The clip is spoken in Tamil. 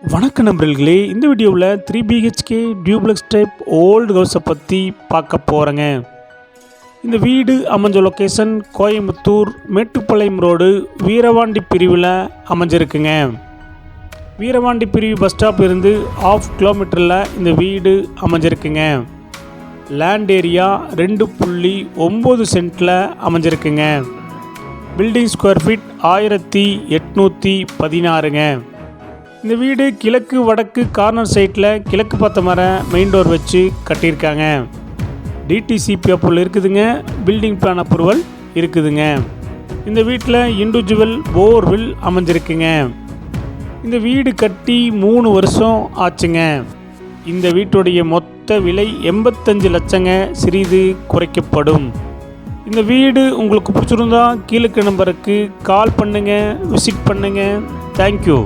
வணக்க நண்பர்களே, இந்த வீடியோவில் 3 BHK டியூப்ளெக்ஸ் டைப் ஓல்டு ஹவுஸை பற்றி பார்க்க போகிறேங்க. இந்த வீடு அமைஞ்ச லொக்கேஷன் கோயம்புத்தூர் மேட்டுப்பாளையம் ரோடு வீரவாண்டி பிரிவில் அமைஞ்சிருக்குங்க. வீரவாண்டி பிரிவு பஸ் ஸ்டாப் இருந்து 1/2 கிலோமீட்டரில் இந்த வீடு அமைஞ்சிருக்குங்க. லேண்ட் ஏரியா 2.9 சென்ட்டில் அமைஞ்சிருக்குங்க. பில்டிங் ஸ்கொயர் ஃபீட் 1816ங்க. இந்த வீடு கிழக்கு வடக்கு கார்னர் சைட்டில் கிழக்கு பார்த்த மரம் மெயின் டோர் வச்சு கட்டியிருக்காங்க. டிடிசிபி அப்ரூவல் இருக்குதுங்க. பில்டிங் பிளான் அப்ரூவல் இருக்குதுங்க. இந்த வீட்டில் இண்டிவிஜுவல் போர்வில் அமைஞ்சிருக்குங்க. இந்த வீடு கட்டி 3 வருஷம் ஆச்சுங்க. இந்த வீட்டுடைய மொத்த விலை 85 லட்சங்க, சிறிது குறைக்கப்படும். இந்த வீடு உங்களுக்கு பிடிச்சிருந்தா கீழே நம்பருக்கு கால் பண்ணுங்கள், விசிட் பண்ணுங்கள். தேங்க்யூ.